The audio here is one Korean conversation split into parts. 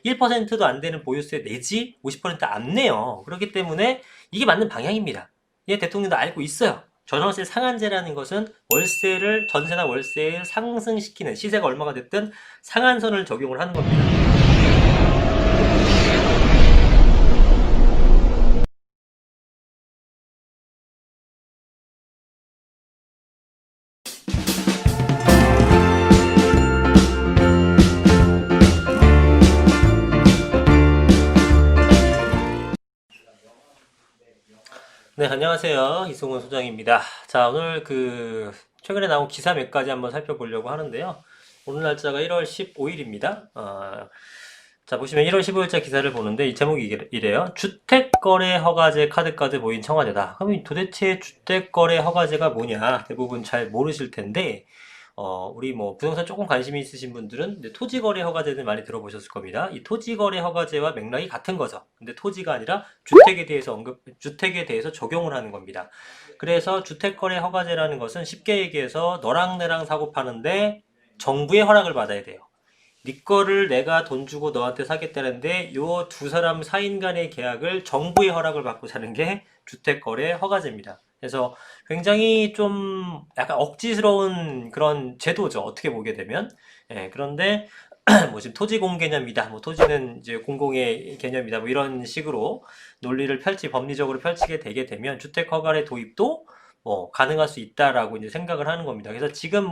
1%도 안 되는 보유세 내지 50%안 내요. 그렇기 때문에 이게 맞는 방향입니다. 예, 대통령도 알고 있어요. 전월세 상한제라는 것은 월세를, 전세나 월세를 상승시키는, 시세가 얼마가 됐든 상한선을 적용을 하는 겁니다. 네, 안녕하세요. 이승훈 소장입니다. 자, 오늘 최근에 나온 기사 몇 가지 한번 살펴보려고 하는데요. 오늘 날짜가 1월 15일입니다. 자, 보시면 1월 15일자 기사를 보는데 이 제목이 이래요. 주택거래 허가제 카드까지 모인 청와대다. 그럼 도대체 주택거래 허가제가 뭐냐? 대부분 잘 모르실 텐데, 우리 부동산 조금 관심이 있으신 분들은 토지거래 허가제는 많이 들어보셨을 겁니다. 이 토지거래 허가제와 맥락이 같은 거죠. 근데 토지가 아니라 주택에 대해서 적용을 하는 겁니다. 그래서 주택거래 허가제라는 것은 쉽게 얘기해서 너랑 내랑 사고 파는데 정부의 허락을 받아야 돼요. 네 거를 내가 돈 주고 너한테 사겠다는데 요 두 사람 사인 간의 계약을 정부의 허락을 받고 사는 게 주택거래 허가제입니다. 그래서 굉장히 좀 약간 억지스러운 그런 제도죠. 어떻게 보게 되면. 예, 그런데 지금 토지공 개념이다. 토지는 이제 공공의 개념이다. 이런 식으로 법리적으로 펼치게 되게 되면 주택 허가의 도입도 가능할 수 있다라고 이제 생각을 하는 겁니다. 그래서 지금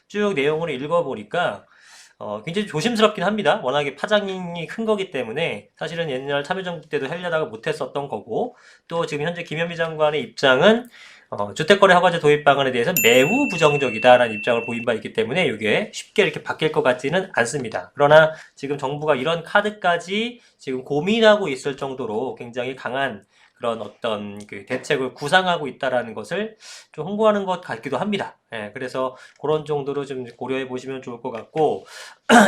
쭉 내용을 읽어보니까 굉장히 조심스럽긴 합니다. 워낙에 파장이 큰 거기 때문에 사실은 옛날 참여정부 때도 하려다가 못했었던 거고 또 지금 현재 김현미 장관의 입장은 주택거래 허가제 도입 방안에 대해서 매우 부정적이다라는 입장을 보인 바 있기 때문에 이게 쉽게 이렇게 바뀔 것 같지는 않습니다. 그러나 지금 정부가 이런 카드까지 지금 고민하고 있을 정도로 굉장히 강한 그런 어떤 대책을 구상하고 있다라는 것을 좀 홍보하는 것 같기도 합니다. 예, 그래서 그런 정도로 좀 고려해 보시면 좋을 것 같고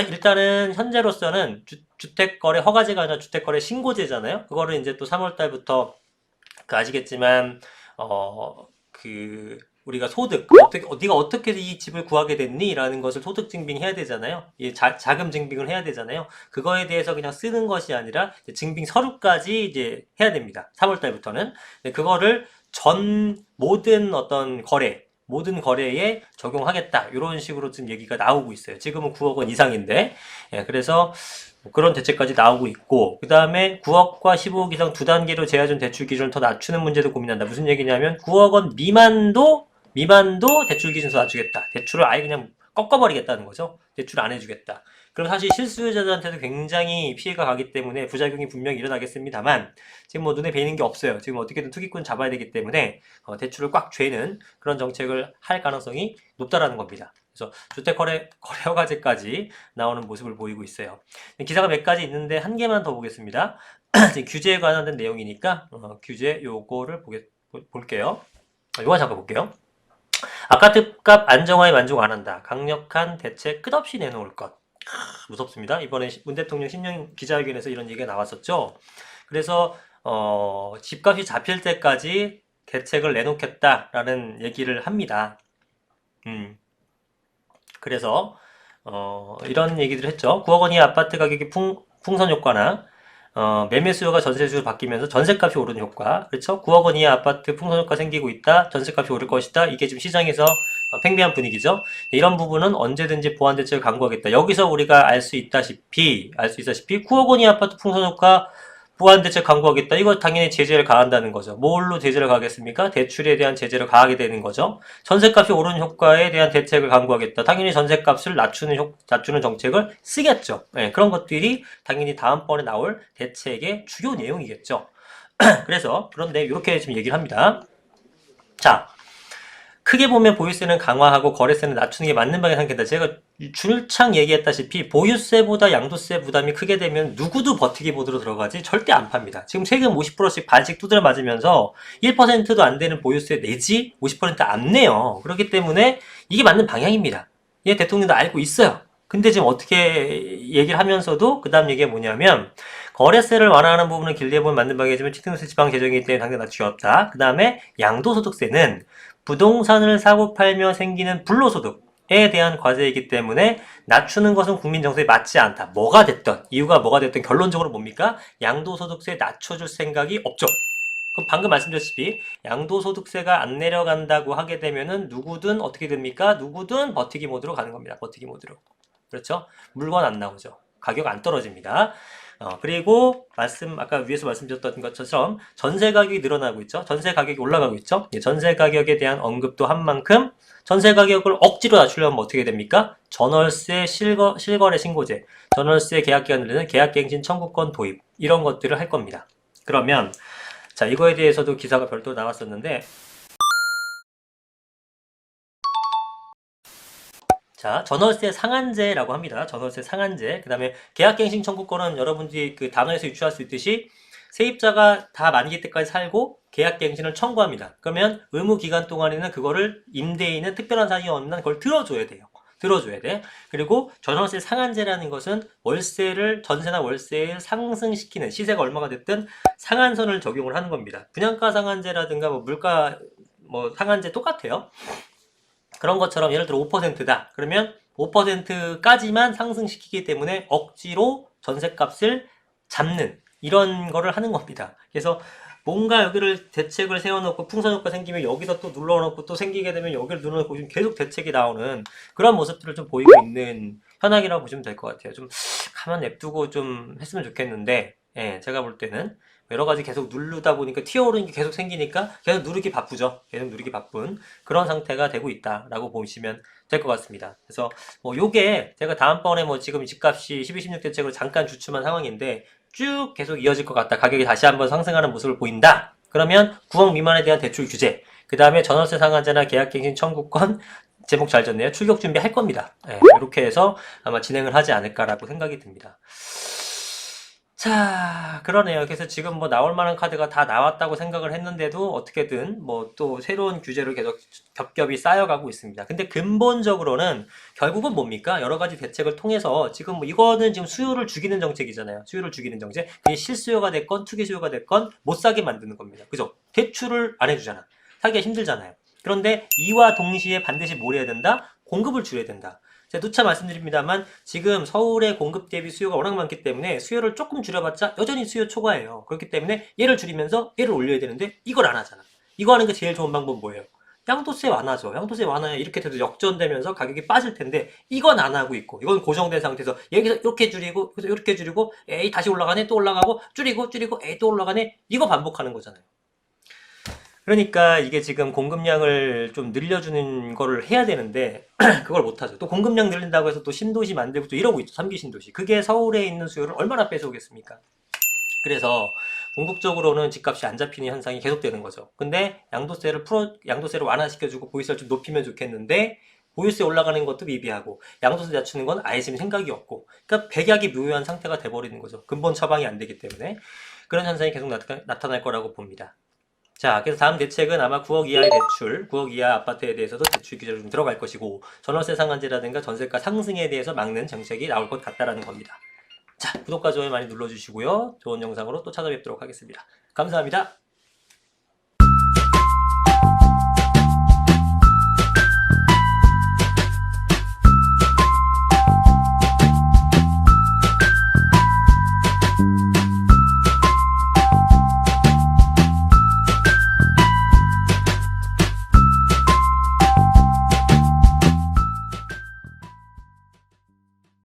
일단은 현재로서는 주택거래 허가제가 아니라 주택거래 신고제잖아요. 그거를 이제 또 3월 달부터 아시겠지만 우리가 네가 어떻게 이 집을 구하게 됐니? 라는 것을 소득 증빙해야 되잖아요. 자금 증빙을 해야 되잖아요. 그거에 대해서 그냥 쓰는 것이 아니라 증빙 서류까지 이제 해야 됩니다. 3월 달부터는. 그거를 모든 거래에 적용하겠다. 이런 식으로 지금 얘기가 나오고 있어요. 지금은 9억 원 이상인데. 예, 그래서 그런 대책까지 나오고 있고, 그 다음에 9억과 15억 이상 두 단계로 제한준 대출 기준을 더 낮추는 문제도 고민한다. 무슨 얘기냐면 9억 원 미만도 대출 기준 더 낮추겠다. 대출을 아예 그냥 꺾어버리겠다는 거죠. 대출 안 해주겠다. 그럼 사실 실수요자들한테도 굉장히 피해가 가기 때문에 부작용이 분명히 일어나겠습니다만 지금 눈에 보이는 게 없어요. 지금 어떻게든 투기꾼 잡아야 되기 때문에 대출을 꽉 죄는 그런 정책을 할 가능성이 높다라는 겁니다. 그래서 주택거래 허가제까지 나오는 모습을 보이고 있어요. 기사가 몇 가지 있는데 한 개만 더 보겠습니다. 규제에 관련된 내용이니까 규제 요거를 볼게요. 요거 잠깐 볼게요. 아파트값 안정화에 만족 안 한다. 강력한 대책 끝없이 내놓을 것. 무섭습니다. 이번에 문 대통령 신년 기자회견에서 이런 얘기가 나왔었죠. 그래서 집값이 잡힐 때까지 대책을 내놓겠다라는 얘기를 합니다. 그래서 이런 얘기들을 했죠. 9억 원이 아파트 가격이 풍선 효과나 매매 수요가 전세 수요로 바뀌면서 전세값이 오르는 효과. 그렇죠? 9억 원 이하 아파트 풍선 효과 생기고 있다. 전세값이 오를 것이다. 이게 지금 시장에서 팽배한 분위기죠. 이런 부분은 언제든지 보완 대책을 강구하겠다. 여기서 우리가 알 수 있다시피 9억 원 이하 아파트 풍선 효과 보완 대책 강구하겠다. 이거 당연히 제재를 가한다는 거죠. 뭘로 제재를 가하겠습니까? 대출에 대한 제재를 가하게 되는 거죠. 전세값이 오르는 효과에 대한 대책을 강구하겠다. 당연히 전세값을 낮추는 정책을 쓰겠죠. 네, 그런 것들이 당연히 다음번에 나올 대책의 주요 내용이겠죠. 그런데 이렇게 지금 얘기를 합니다. 자, 크게 보면 보유세는 강화하고 거래세는 낮추는 게 맞는 방향 생각한다. 제가 줄창 얘기했다시피 보유세보다 양도세 부담이 크게 되면 누구도 버티기 모드로 들어가지 절대 안 팝니다. 지금 세금 50%씩 반씩 두드려 맞으면서 1%도 안 되는 보유세 내지 50%안 내요. 그렇기 때문에 이게 맞는 방향입니다. 예, 대통령도 알고 있어요. 근데 지금 어떻게 얘기를 하면서도 그 다음 얘기가 뭐냐면 거래세를 완화하는 부분은 길게 보면 맞는 방향이지만 취등세 지방 재정이기 때문에 당장 낮추기 어렵다. 그 다음에 양도소득세는 부동산을 사고 팔며 생기는 불로소득, 대한 과제이기 때문에 낮추는 것은 국민 정서에 맞지 않다. 뭐가 됐든 이유가 뭐가 됐든 결론적으로 뭡니까? 양도소득세 낮춰줄 생각이 없죠. 그럼 방금 말씀드렸다시피 양도소득세가 안 내려간다고 하게 되면은 누구든 어떻게 됩니까? 누구든 버티기 모드로 가는 겁니다. 버티기 모드로. 그렇죠? 물건 안 나오죠. 가격 안 떨어집니다. 그리고 아까 위에서 말씀드렸던 것처럼 전세 가격이 늘어나고 있죠. 전세 가격이 올라가고 있죠. 전세 가격에 대한 언급도 한 만큼 전세 가격을 억지로 낮추려면 어떻게 됩니까? 전월세 실거래 신고제, 전월세 계약기간 늘리는 계약갱신 청구권 도입 이런 것들을 할 겁니다. 그러면 자, 이거에 대해서도 기사가 별도로 나왔었는데 자, 전월세 상한제라고 합니다. 전월세 상한제. 그 다음에 계약갱신 청구권은 여러분들이 그 단어에서 유추할 수 있듯이 세입자가 다 만기 때까지 살고 계약갱신을 청구합니다. 그러면 의무 기간 동안에는 그거를 임대인은 특별한 사정이 없는 한 그걸 들어줘야 돼요. 들어줘야 돼. 그리고 전월세 상한제라는 것은 월세를 전세나 월세를 상승시키는 시세가 얼마가 됐든 상한선을 적용을 하는 겁니다. 분양가 상한제라든가 뭐 물가 뭐 상한제 똑같아요. 그런 것처럼 예를 들어 5%다. 그러면 5%까지만 상승시키기 때문에 억지로 전셋값을 잡는 이런 거를 하는 겁니다. 그래서 뭔가 여기를 대책을 세워놓고 풍선효과 생기면 여기서 또 눌러놓고 또 생기게 되면 여기를 눌러놓고 계속 대책이 나오는 그런 모습들을 좀 보이고 있는 현황이라고 보시면 될 것 같아요. 좀 가만 냅두고 좀 했으면 좋겠는데, 예, 제가 볼 때는 여러 가지 계속 누르다 보니까 튀어오르는 게 계속 생기니까 계속 누르기 바쁘죠. 계속 누르기 바쁜 그런 상태가 되고 있다라고 보시면 될 것 같습니다. 그래서 뭐 요게 제가 다음번에 뭐 지금 집값이 12, 16 대책으로 잠깐 주춤한 상황인데 쭉 계속 이어질 것 같다. 가격이 다시 한번 상승하는 모습을 보인다. 그러면 9억 미만에 대한 대출 규제, 그 다음에 전월세 상한제나 계약갱신 청구권 제목 잘 졌네요. 출격 준비할 겁니다. 네, 이렇게 해서 아마 진행을 하지 않을까라고 생각이 듭니다. 자, 그러네요. 그래서 지금 뭐 나올 만한 카드가 다 나왔다고 생각을 했는데도 어떻게든 뭐 또 새로운 규제를 계속 겹겹이 쌓여가고 있습니다. 근데 근본적으로는 결국은 뭡니까? 여러 가지 대책을 통해서 지금 뭐 이거는 지금 수요를 죽이는 정책이잖아요. 수요를 죽이는 정책. 그게 실수요가 됐건 투기 수요가 됐건 못 사게 만드는 겁니다. 그죠? 대출을 안 해주잖아. 사기가 힘들잖아요. 그런데 이와 동시에 반드시 뭘 해야 된다? 공급을 줄여야 된다. 제가 누차 말씀드립니다만 지금 서울의 공급 대비 수요가 워낙 많기 때문에 수요를 조금 줄여봤자 여전히 수요 초과예요. 그렇기 때문에 얘를 줄이면서 얘를 올려야 되는데 이걸 안 하잖아. 이거 하는 게 제일 좋은 방법은 뭐예요? 양도세 완화죠. 양도세 완화에 이렇게 돼도 역전되면서 가격이 빠질 텐데 이건 안 하고 있고 이건 고정된 상태에서 여기서 이렇게 줄이고 여기서 이렇게 줄이고 에이 다시 올라가네 또 올라가고 줄이고 에이 또 올라가네 이거 반복하는 거잖아요. 그러니까 이게 지금 공급량을 좀 늘려주는 거를 해야 되는데 그걸 못하죠. 또 공급량 늘린다고 해서 또 신도시 만들고 또 이러고 있죠. 3기 신도시. 그게 서울에 있는 수요를 얼마나 뺏어오겠습니까? 그래서 궁극적으로는 집값이 안 잡히는 현상이 계속되는 거죠. 근데 양도세를 완화시켜주고 보유세를 좀 높이면 좋겠는데 보유세 올라가는 것도 미비하고 양도세 낮추는 건 아예 지금 생각이 없고 그러니까 백약이 묘한 상태가 돼버리는 거죠. 근본 처방이 안 되기 때문에 그런 현상이 계속 나타날 거라고 봅니다. 자, 그래서 다음 대책은 아마 9억 이하의 대출, 9억 이하 아파트에 대해서도 대출 규제로 좀 들어갈 것이고 전월세 상한제라든가 전세가 상승에 대해서 막는 정책이 나올 것 같다라는 겁니다. 자, 구독과 좋아요 많이 눌러주시고요. 좋은 영상으로 또 찾아뵙도록 하겠습니다. 감사합니다.